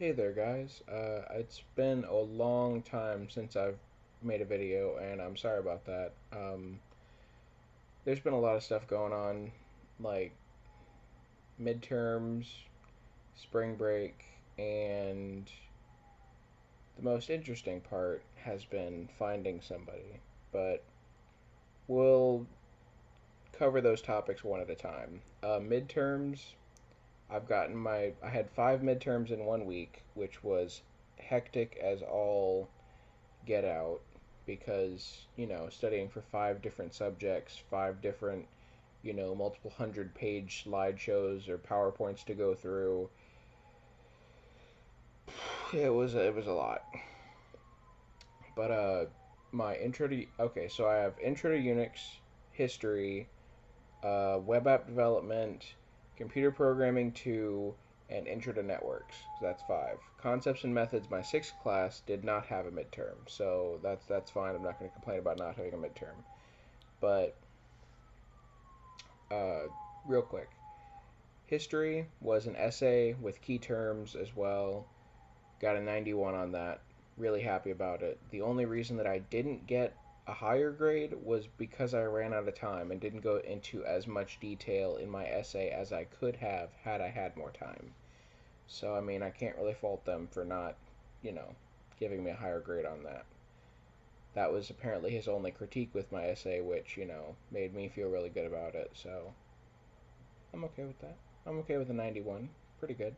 Hey there, guys. It's been a long time since I've made a video, and I'm sorry about that. There's been a lot of stuff going on, like midterms, spring break, and the most interesting part has been finding somebody. But we'll cover those topics one at a time. Midterms, I had 5 midterms in 1 week, which was hectic as all get out because, studying for 5 different subjects, 5 different, multiple 100-page slideshows or PowerPoints to go through. It was a lot. But my intro to okay, so I have intro to Unix, history, web app development, computer programming 2, and intro to networks. So that's 5. Concepts and methods, my sixth class did not have a midterm, so that's fine. I'm not going to complain about not having a midterm. But uh, real quick, history was an essay with key terms as well. Got a 91 on that. Really happy about it. The only reason that I didn't get a higher grade was because I ran out of time and didn't go into as much detail in my essay as I could have had I had more time. So, I mean, I can't really fault them for not, you know, giving me a higher grade on that. That was apparently his only critique with my essay, which, made me feel really good about it. So, I'm okay with that. I'm okay with a 91. Pretty good.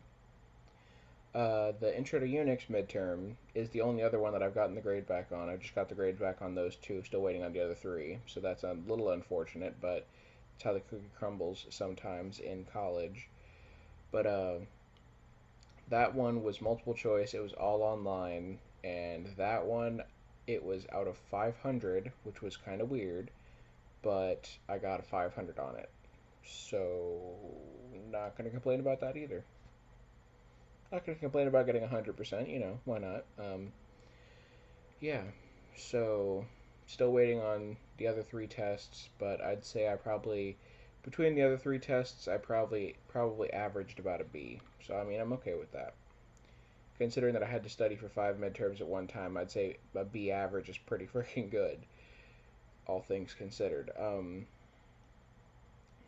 The Intro to Unix midterm is the only other one that I've gotten the grade back on. I just got the grades back on those two, still waiting on the other three. So that's a little unfortunate, but it's how the cookie crumbles sometimes in college. But that one was multiple choice. It was all online, and that one it was out of 500, which was kind of weird, but I got a 500 on it. So not gonna complain about that either. Not gonna complain about getting 100%. Why not? Yeah. So still waiting on the other three tests, but I'd say I probably between the other three tests I probably averaged about a B. So I mean I'm okay with that. Considering that I had to study for 5 midterms at one time, I'd say a B average is pretty freaking good, all things considered.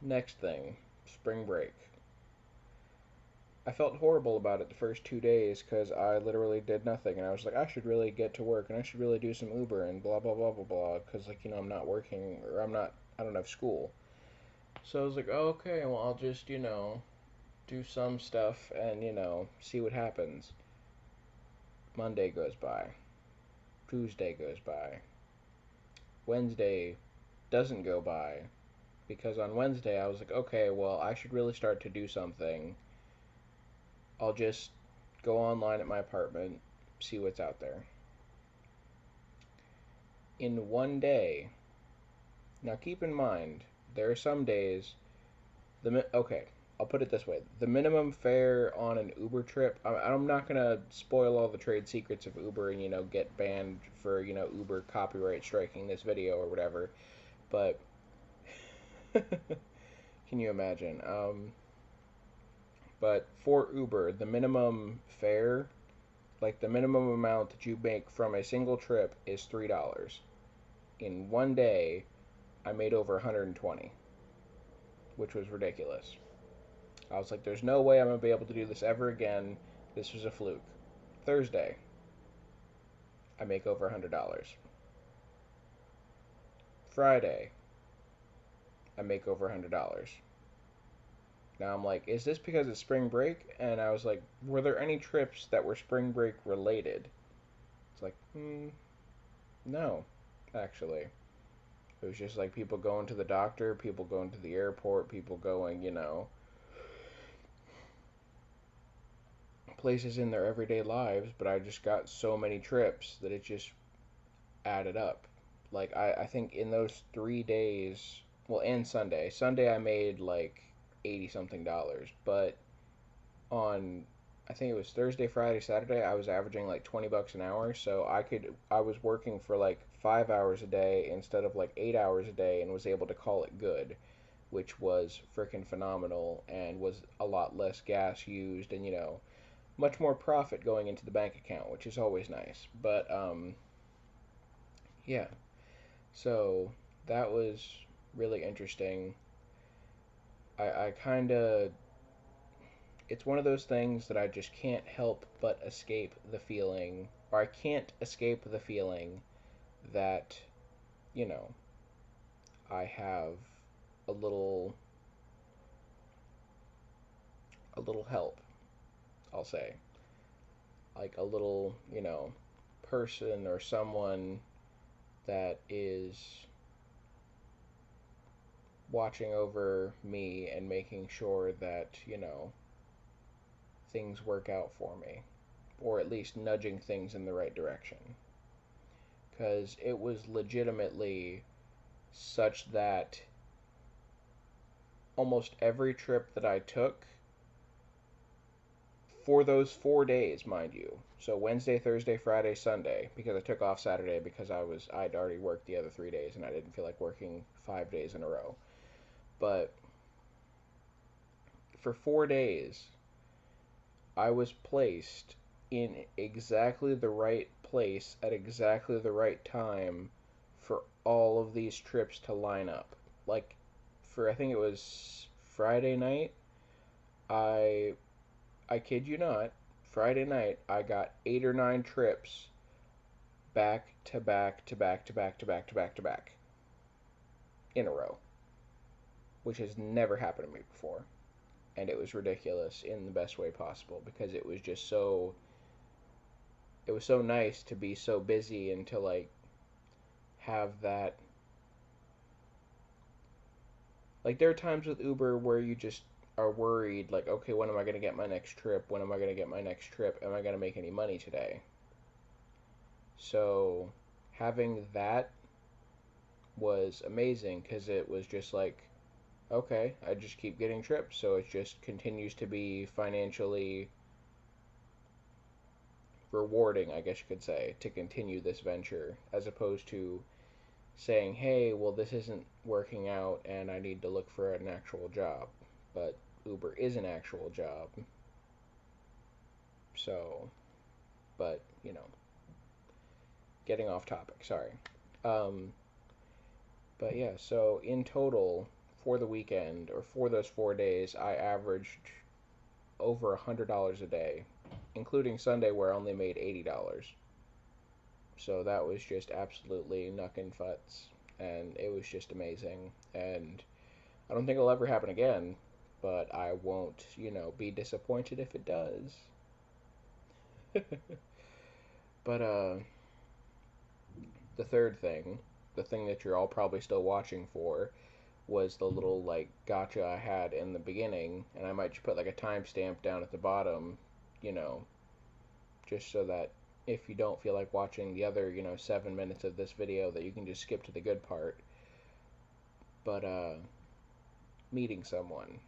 Next thing, spring break. I felt horrible about it the first 2 days because I literally did nothing, and I was like, I should really get to work, and I should really do some Uber, and blah blah blah blah blah, because I'm not working, or I don't have school. So I was like, oh, okay, well I'll just do some stuff and see what happens. Monday goes by, Tuesday goes by, Wednesday doesn't go by, because on Wednesday I was like, okay, well I should really start to do something. I'll just go online at my apartment, see what's out there. In one day, now keep in mind, there are some days, okay, I'll put it this way. The minimum fare on an Uber trip, I'm not going to spoil all the trade secrets of Uber and, get banned for, Uber copyright striking this video or whatever, but can you imagine? But for Uber, the minimum fare, like the minimum amount that you make from a single trip is $3. In one day, I made over 120, which was ridiculous. I was like, there's no way I'm going to be able to do this ever again. This was a fluke. Thursday, I make over $100. Friday, I make over $100. Now I'm like, is this because it's spring break? And I was like, were there any trips that were spring break related? It's like, no, actually. It was just like people going to the doctor, people going to the airport, people going, places in their everyday lives, but I just got so many trips that it just added up. Like, I think in those 3 days, well, and Sunday. Sunday I made like 80 something dollars, but on I think it was Thursday, Friday, Saturday, I was averaging like 20 bucks an hour, so I was working for like 5 hours a day instead of like 8 hours a day and was able to call it good, which was freaking phenomenal and was a lot less gas used and much more profit going into the bank account, which is always nice. But yeah, so that was really interesting. I kind of, it's one of those things that I just can't help but escape the feeling, or I can't escape the feeling that, you know, I have a little, a little help, I'll say. Like a little, person or someone that is watching over me and making sure that, things work out for me, or at least nudging things in the right direction. Because it was legitimately such that almost every trip that I took for those 4 days, mind you. So Wednesday, Thursday, Friday, Sunday, because I took off Saturday because I'd already worked the other 3 days and I didn't feel like working 5 days in a row. But for 4 days, I was placed in exactly the right place at exactly the right time for all of these trips to line up. Like, for I think it was Friday night, I I kid you not, Friday night I got 8 or 9 trips back to back to back to back to back to back to back in a row, which has never happened to me before. And it was ridiculous in the best way possible because it was so nice to be so busy and to like have that, like there are times with Uber where you just are worried like, okay, when am I going to get my next trip? When am I going to get my next trip? Am I going to make any money today? So having that was amazing because it was just like, okay, I just keep getting trips, so it just continues to be financially rewarding, I guess you could say, to continue this venture, as opposed to saying, hey, well, this isn't working out and I need to look for an actual job. But Uber is an actual job. So, but, getting off topic, sorry. Um, but yeah, so in total, for the weekend, or for those 4 days, I averaged over $100 a day, including Sunday where I only made $80. So that was just absolutely knuckin' futz, and it was just amazing. And I don't think it'll ever happen again, but I won't, be disappointed if it does. But the third thing, the thing that you're all probably still watching for, was the little like gotcha I had in the beginning, and I might just put like a timestamp down at the bottom, you know, just so that if you don't feel like watching the other, 7 minutes of this video, that you can just skip to the good part. But meeting someone.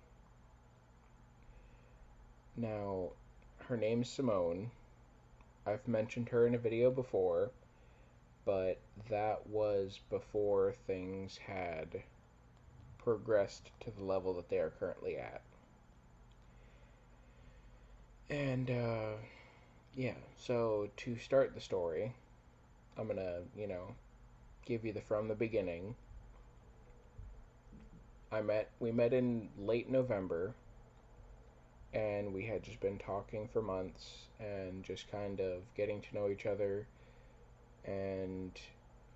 Now, her name's Simone. I've mentioned her in a video before, but that was before things had progressed to the level that they are currently at. And, yeah, so to start the story, I'm gonna, give you the from the beginning. We met in late November, and we had just been talking for months and just kind of getting to know each other. And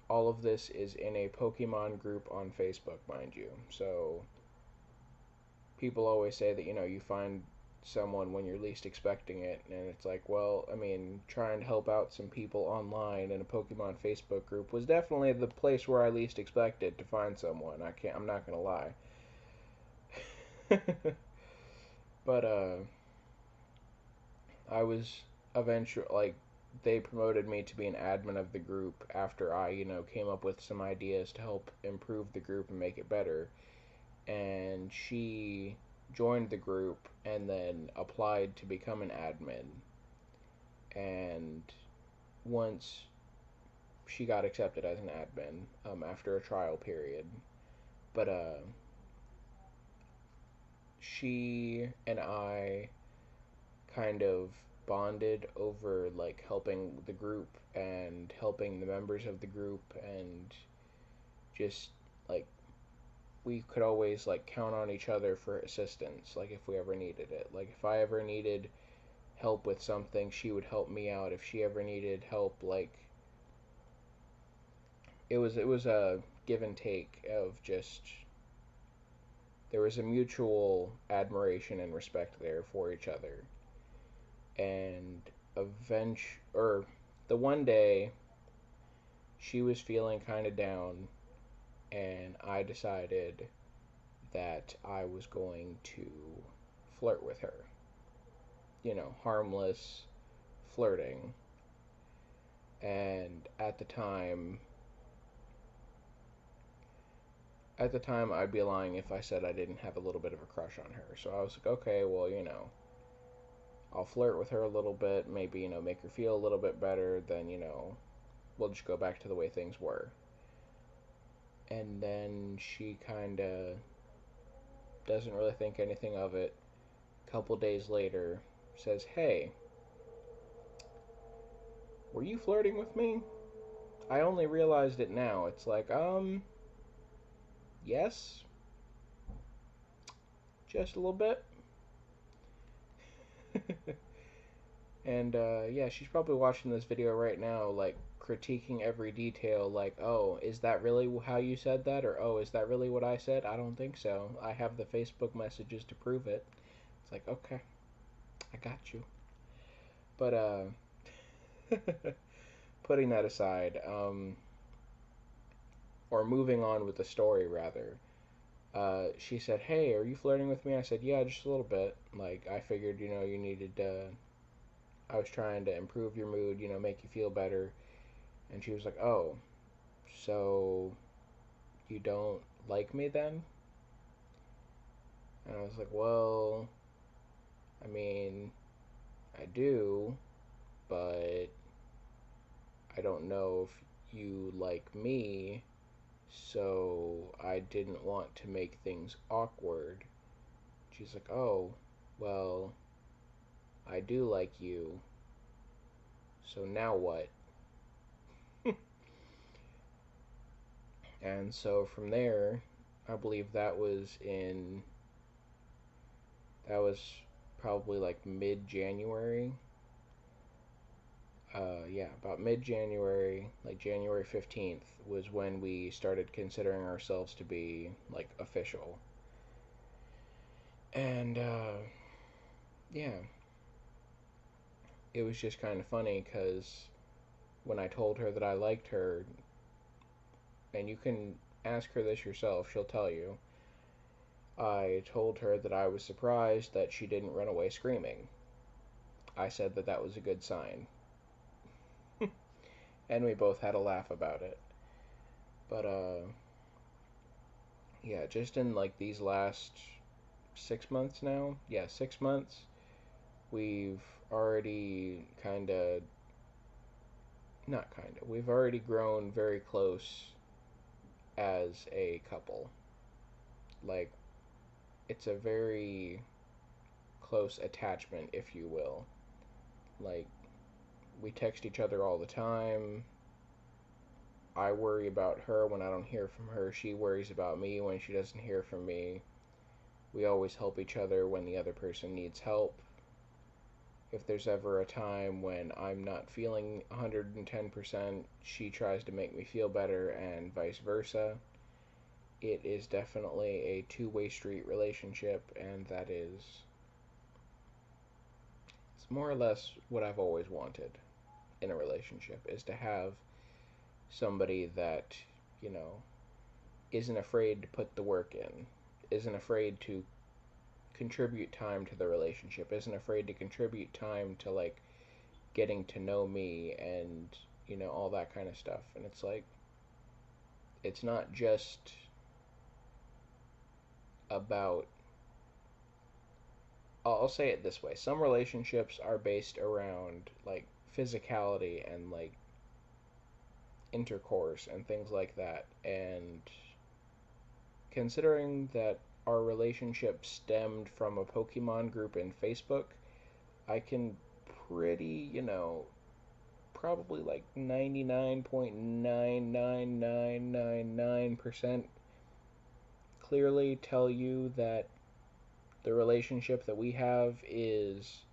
all of this is in a Pokemon group on Facebook, mind you. So people always say that, you find someone when you're least expecting it, and it's like, well, I mean, trying to help out some people online in a Pokemon Facebook group was definitely the place where I least expected to find someone. I'm not gonna lie. But I was eventually like, they promoted me to be an admin of the group after I, came up with some ideas to help improve the group and make it better. And she joined the group and then applied to become an admin. And once she got accepted as an admin, after a trial period, but she and I kind of bonded over like helping the group and helping the members of the group, and just like we could always like count on each other for assistance, like if we ever needed it. Like if I ever needed help with something, she would help me out. If she ever needed help, like it was a give and take of just, there was a mutual admiration and respect there for each other. And the one day she was feeling kind of down, and I decided that I was going to flirt with her. Harmless flirting. And at the time I'd be lying if I said I didn't have a little bit of a crush on her. So I was like, okay, well, I'll flirt with her a little bit, maybe, make her feel a little bit better, then, we'll just go back to the way things were. And then she kind of doesn't really think anything of it. A couple days later, says, "Hey, were you flirting with me?" I only realized it now. It's like, yes, just a little bit. And yeah, she's probably watching this video right now, like critiquing every detail, like, oh, is that really how you said that? Or, oh, is that really what I said? I don't think so. I have the Facebook messages to prove it. It's like, okay, I got you. But, putting that aside, or moving on with the story rather, she said, "Hey, are you flirting with me?" I said, "Yeah, just a little bit. Like, I figured, you needed, I was trying to improve your mood, make you feel better." And she was like, "Oh, so you don't like me then?" And I was like, "Well, I mean, I do, but I don't know if you like me, so I didn't want to make things awkward." She's like, "Oh, well, I do like you, so now what?" And so from there, I believe that was probably like mid January. Yeah, about mid January, like January 15th, was when we started considering ourselves to be like official. And yeah, it was just kind of funny because when I told her that I liked her, and you can ask her this yourself, she'll tell you, I told her that I was surprised that she didn't run away screaming. I said that that was a good sign. And we both had a laugh about it. But, yeah, just in like these last 6 months now, yeah, 6 months, we've already we've already grown very close as a couple. Like, it's a very close attachment, if you will. Like, we text each other all the time. I worry about her when I don't hear from her. She worries about me when she doesn't hear from me. We always help each other when the other person needs help. If there's ever a time when I'm not feeling 110%, she tries to make me feel better, and vice versa. It is definitely a two-way street relationship, and it's more or less what I've always wanted in a relationship, is to have somebody that, you know, isn't afraid to put the work in, isn't afraid to contribute time to the relationship, isn't afraid to contribute time to like getting to know me, and all that kind of stuff. And it's like, it's not just about, I'll say it this way, some relationships are based around like physicality and like intercourse and things like that. And considering that our relationship stemmed from a Pokemon group in Facebook, I can pretty, probably like 99.99999% clearly tell you that the relationship that we have is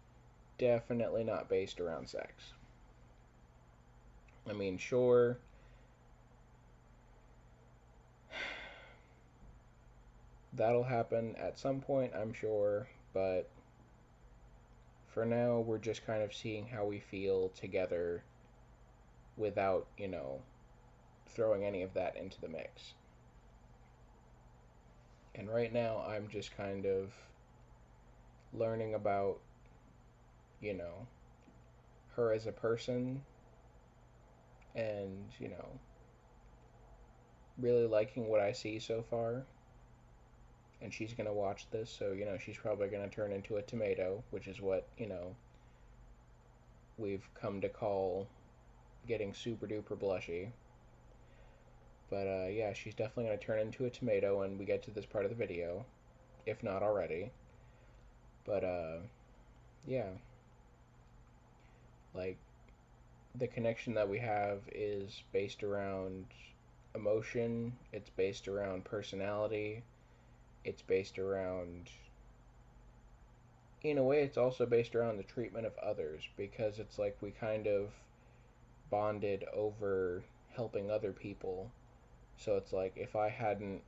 definitely not based around sex. I mean, sure, that'll happen at some point, I'm sure, but for now, we're just kind of seeing how we feel together without, throwing any of that into the mix. And right now, I'm just kind of learning about, you know, her as a person and, really liking what I see so far. And she's going to watch this, so, she's probably going to turn into a tomato, which is what, we've come to call getting super duper blushy. But yeah, she's definitely going to turn into a tomato when we get to this part of the video, if not already. But yeah, like the connection that we have is based around emotion, it's based around personality, it's based around, in a way, it's also based around the treatment of others because it's like we kind of bonded over helping other people. So it's like if I hadn't,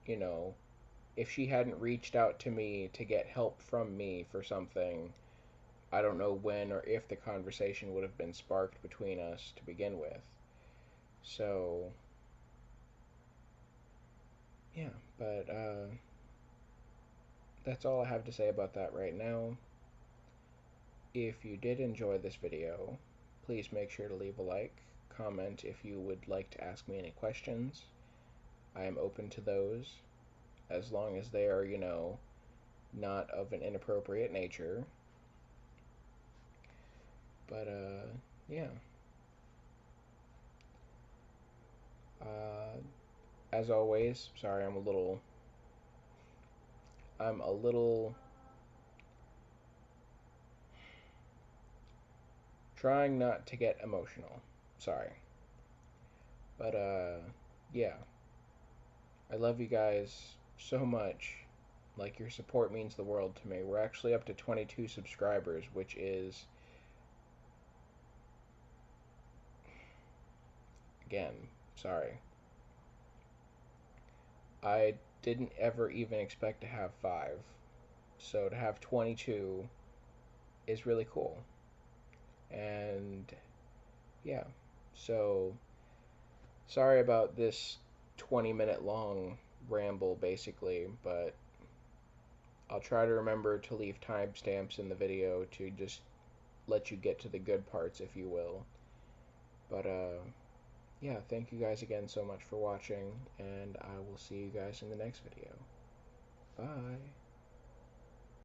you know, if she hadn't reached out to me to get help from me for something, I don't know when or if the conversation would have been sparked between us to begin with. So, yeah, but that's all I have to say about that right now. If you did enjoy this video, please make sure to leave a like, comment if you would like to ask me any questions. I am open to those, as long as they are, not of an inappropriate nature. But, yeah. Uh, as always, sorry, I'm a little trying not to get emotional. Sorry. But, yeah. I love you guys so much. Like, your support means the world to me. We're actually up to 22 subscribers, which is, again, sorry. I didn't ever even expect to have 5. So to have 22 is really cool. And yeah. So sorry about this 20-minute long ramble basically, but I'll try to remember to leave timestamps in the video to just let you get to the good parts, if you will. But yeah, thank you guys again so much for watching, and I will see you guys in the next video. Bye.